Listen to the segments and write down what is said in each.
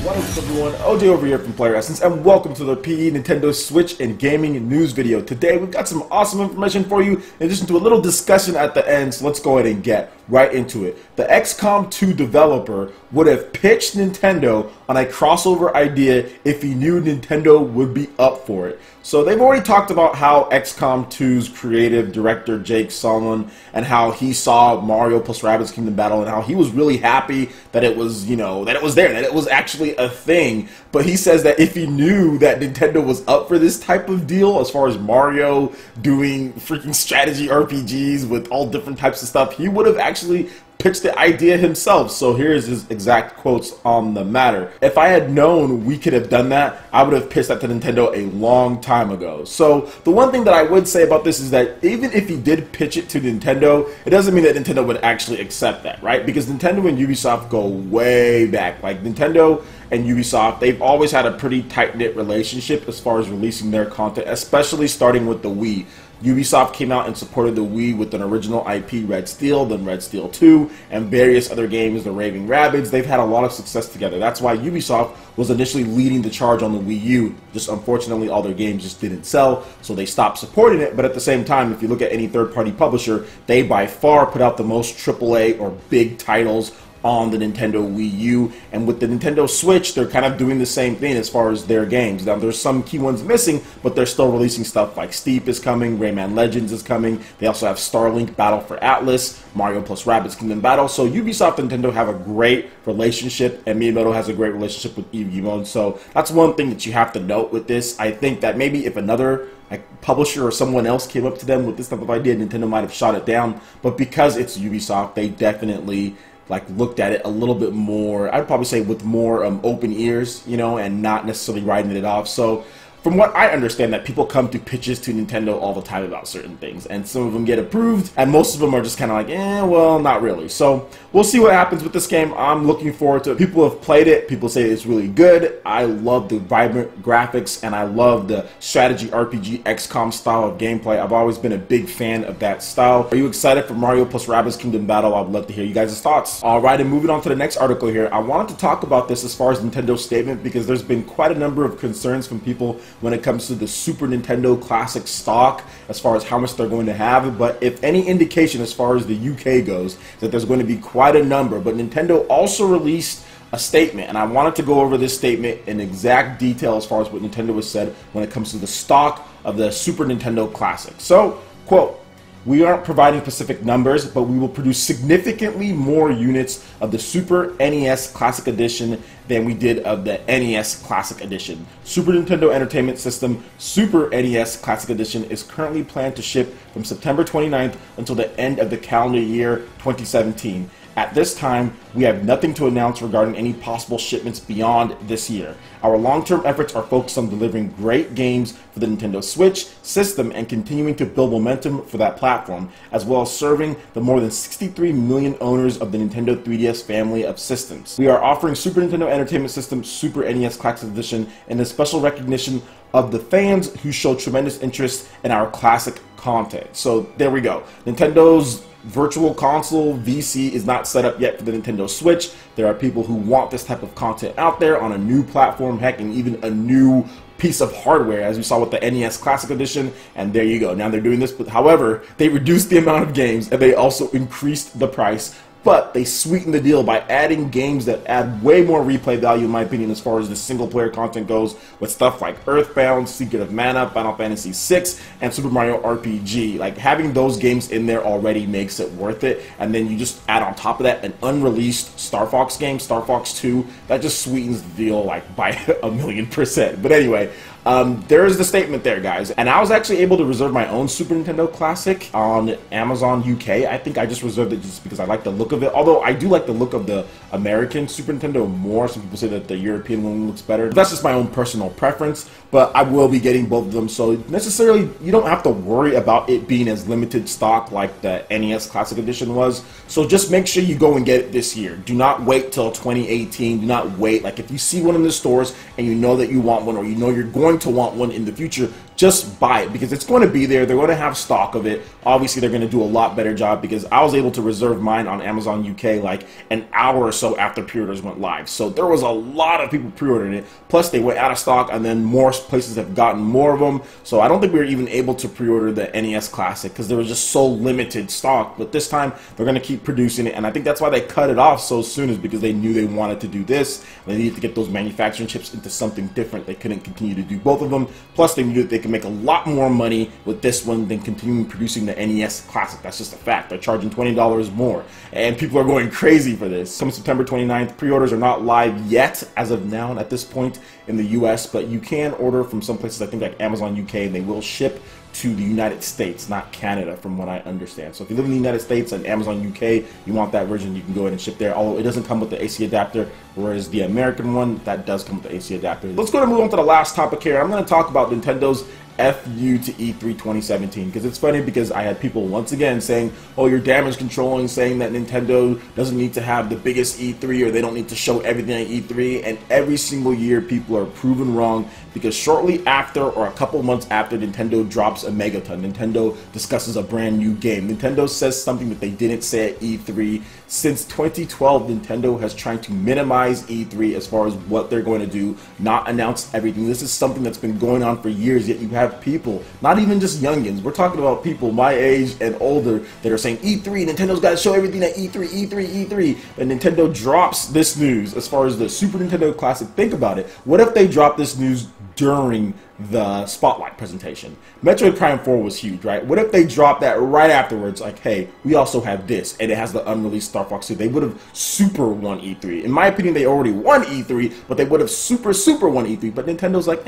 What is up, everyone? OJ over here from PlayerEssence, and welcome to the PE Nintendo Switch and Gaming News video. Today we've got some awesome information for you, in addition to a little discussion at the end, so let's go ahead and get right into it. The XCOM 2 developer would have pitched Nintendo on a crossover idea if he knew Nintendo would be up for it. So they've already talked about how XCOM 2's creative director Jake Solomon, and how he saw Mario plus Rabbids Kingdom Battle and how he was really happy that it was, that it was there, that it was actually a thing. But he says that if he knew that Nintendo was up for this type of deal, as far as Mario doing freaking strategy RPGs with all different types of stuff, he would have actually pitched the idea himself. So here's his exact quotes on the matter. "If I had known we could have done that, I would have pitched that to Nintendo a long time ago." So the one thing that I would say about this is that even if he did pitch it to Nintendo, it doesn't mean that Nintendo would actually accept that, right? Because Nintendo and Ubisoft go way back. Like, Nintendo and Ubisoft, they've always had a pretty tight-knit relationship as far as releasing their content, especially starting with the Wii. Ubisoft came out and supported the Wii with an original IP, Red Steel, then Red Steel 2, and various other games, the Raving Rabbids. They've had a lot of success together. That's why Ubisoft was initially leading the charge on the Wii U. Just unfortunately, all their games just didn't sell, so they stopped supporting it. But at the same time, if you look at any third-party publisher, they by far put out the most AAA or big titles on the Nintendo Wii U. And with the Nintendo Switch, they're kind of doing the same thing as far as their games. Now, there's some key ones missing, but they're still releasing stuff like Steep is coming, Rayman Legends is coming. They also have Starlink Battle for Atlas, Mario plus Rabbids Kingdom Battle. So Ubisoft and Nintendo have a great relationship, and Miyamoto has a great relationship with Yves. So that's one thing that you have to note with this. I think that maybe if another publisher or someone else came up to them with this type of idea, Nintendo might have shot it down. But because it's Ubisoft, they definitely looked at it a little bit more, I'd probably say with more open ears, and not necessarily writing it off. So from what I understand, that people come to pitches to Nintendo all the time about certain things, and some of them get approved, and most of them are just kind of like, well, not really. So we'll see what happens with this game. I'm looking forward to it. People have played it. People say it's really good. I love the vibrant graphics, and I love the strategy RPG XCOM style of gameplay. I've always been a big fan of that style. Are you excited for Mario plus Rabbids Kingdom Battle? I'd love to hear you guys' thoughts. All right, and moving on to the next article here, I wanted to talk about this as far as Nintendo's statement, because there's been quite a number of concerns from people when it comes to the Super Nintendo Classic stock, as far as how much they're going to have. But if any indication as far as the UK goes, that there's going to be quite a number. But Nintendo also released a statement, and I wanted to go over this statement in exact detail as far as what Nintendo has said when it comes to the stock of the Super Nintendo Classic. So, quote, "We aren't providing specific numbers, but we will produce significantly more units of the Super NES Classic Edition than we did of the NES Classic Edition. Super Nintendo Entertainment System Super NES Classic Edition is currently planned to ship from September 29th until the end of the calendar year 2017. At this time, we have nothing to announce regarding any possible shipments beyond this year. Our long-term efforts are focused on delivering great games for the Nintendo Switch system and continuing to build momentum for that platform, as well as serving the more than 63 million owners of the Nintendo 3DS family of systems. We are offering Super Nintendo Entertainment System Super NES Classic Edition in a special recognition of the fans who show tremendous interest in our classic content." So there we go. Nintendo's Virtual Console VC is not set up yet for the Nintendo Switch. There are people who want this type of content out there on a new platform, heck, and even a new piece of hardware, as we saw with the NES Classic Edition, and there you go. Now they're doing this, but however, they reduced the amount of games, and they also increased the price. But they sweeten the deal by adding games that add way more replay value, in my opinion, as far as the single-player content goes, with stuff like Earthbound, Secret of Mana, Final Fantasy VI, and Super Mario RPG. Like, having those games in there already makes it worth it, and then you just add on top of that an unreleased Star Fox game, Star Fox 2, that just sweetens the deal like by 1,000,000%. But anyway, there is the statement there, guys. And I was actually able to reserve my own Super Nintendo Classic on Amazon UK. I think I just reserved it just because I like the look of it. Although I do like the look of the American Super Nintendo more. Some people say that the European one looks better. That's just my own personal preference. But I will be getting both of them. So necessarily, you don't have to worry about it being as limited stock like the NES Classic Edition was. So just make sure you go and get it this year. Do not wait till 2018. Do not wait. Like, if you see one in the stores and you know that you want one, or you know you're going to want one in the future, just buy it because it's going to be there. They're going to have stock of it. Obviously, they're going to do a lot better job because I was able to reserve mine on Amazon UK like an hour or so after pre-orders went live. So there was a lot of people pre-ordering it. Plus, they went out of stock, and then more places have gotten more of them. So I don't think we were even able to pre-order the NES Classic because there was just so limited stock. But this time, they're going to keep producing it, and I think that's why they cut it off so soon, is because they knew they wanted to do this. They needed to get those manufacturing chips into something different. They couldn't continue to do both of them. Plus, they knew that they could make a lot more money with this one than continuing producing the NES Classic. That's just a fact. They're charging $20 more, and people are going crazy for this. Come September 29th, pre-orders are not live yet as of now at this point in the US, but you can order from some places, I think like Amazon UK, and they will ship to the United States, not Canada, from what I understand. So if you live in the United States and Amazon UK, you want that version, you can go ahead and ship there, although it doesn't come with the AC adapter, whereas the American one, that does come with the AC adapter. Let's go ahead and move on to the last topic here. I'm going to talk about Nintendo's FU to E3 2017, because it's funny because I had people once again saying, oh, you're damage controlling, saying that Nintendo doesn't need to have the biggest E3 or they don't need to show everything at E3, and every single year people are proven wrong, because shortly after or a couple months after Nintendo drops a Megaton, Nintendo discusses a brand new game. Nintendo says something that they didn't say at E3. Since 2012, Nintendo has tried to minimize E3 as far as what they're going to do, not announce everything. This is something that's been going on for years, yet you have people, not even just youngins, we're talking about people my age and older that are saying E3, Nintendo's got to show everything at E3, E3, E3, and Nintendo drops this news as far as the Super Nintendo Classic. Think about it. What if they drop this news during the Spotlight presentation? Metroid Prime 4 was huge, right? What if they dropped that right afterwards, like, hey, we also have this, and it has the unreleased Star Fox 2. They would have super won E3. In my opinion, they already won E3, but they would have super won E3. But Nintendo's like,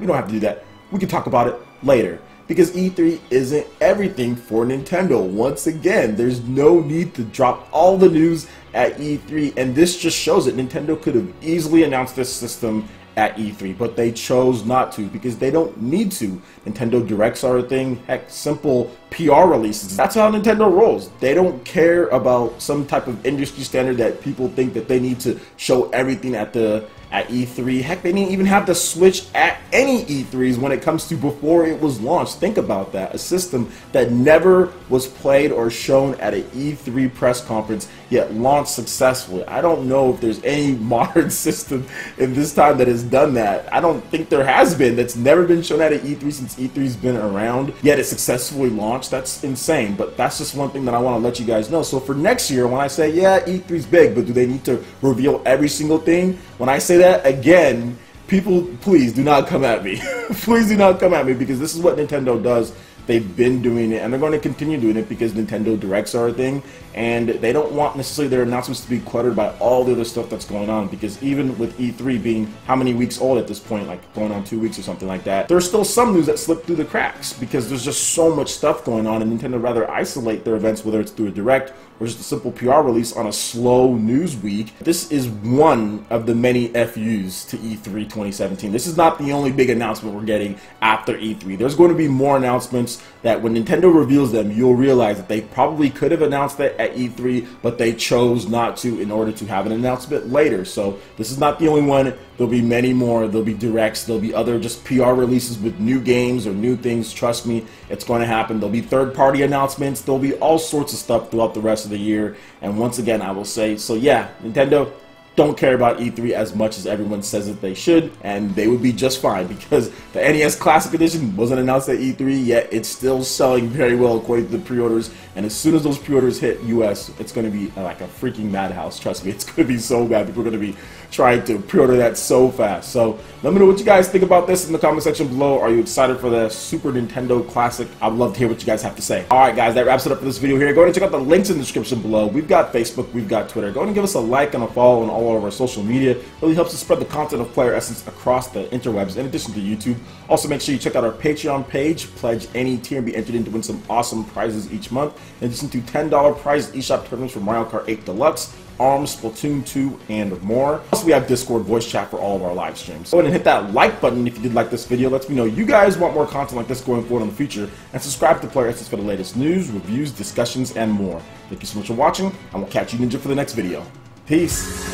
we don't have to do that. We can talk about it later. Because E3 isn't everything for Nintendo. Once again, there's no need to drop all the news at E3, and this just shows it. Nintendo could have easily announced this system at E3, but they chose not to because they don't need to. Nintendo Directs are a thing. Heck, simple PR releases. That's how Nintendo rolls. They don't care about some type of industry standard that people think that they need to show everything at E3. Heck, they didn't even have the Switch at any E3s when it comes to before it was launched. Think about that. A system that never was played or shown at an E3 press conference, yet launched successfully. I don't know if there's any modern system in this time that has done that. I don't think there has been. That's never been shown at an E3 since E3's been around, yet it successfully launched. That's insane, but that's just one thing that I want to let you guys know. So for next year, when I say, yeah, E3's big, but do they need to reveal every single thing? When I say that, again, people, please do not come at me. Please do not come at me, because this is what Nintendo does. They've been doing it, and they're going to continue doing it because Nintendo Directs are a thing, and they don't want necessarily their announcements to be cluttered by all the other stuff that's going on, because even with E3 being how many weeks old at this point, like going on 2 weeks or something like that, there's still some news that slipped through the cracks because there's just so much stuff going on, and Nintendo rather isolate their events, whether it's through a Direct or just a simple PR release on a slow news week. This is one of the many FUs to E3 2017. This is not the only big announcement we're getting after E3. There's going to be more announcements that when Nintendo reveals them, you'll realize that they probably could have announced that at E3, but they chose not to in order to have an announcement later. So this is not the only one. There'll be many more. There'll be Directs. There'll be other just PR releases with new games or new things. Trust me, it's going to happen. There'll be third-party announcements. There'll be all sorts of stuff throughout the rest of the year. And once again, I will say, so yeah, Nintendo don't care about E3 as much as everyone says that they should, and they would be just fine because the NES Classic Edition wasn't announced at E3 yet. It's still selling very well according to the pre-orders, and as soon as those pre-orders hit US, it's going to be like a freaking madhouse. Trust me, it's going to be so bad. People are going to be trying to pre-order that so fast. So let me know what you guys think about this in the comment section below. Are you excited for the Super Nintendo Classic? I'd love to hear what you guys have to say. Alright guys, that wraps it up for this video here. Go ahead and check out the links in the description below. We've got Facebook, we've got Twitter. Go ahead and give us a like and a follow on all of our social media. It really helps us spread the content of PlayerEssence across the interwebs in addition to YouTube. Also make sure you check out our Patreon page. Pledge any tier and be entered in to win some awesome prizes each month. In addition to $10 prize eShop tournaments for Mario Kart 8 Deluxe, ARMS, Splatoon 2, and more. Also, we have Discord voice chat for all of our live streams. Go ahead and hit that like button if you did like this video. Lets me know you guys want more content like this going forward in the future. And subscribe to PlayerEssence for the latest news, reviews, discussions, and more. Thank you so much for watching, and we'll catch you Ninja for the next video. Peace!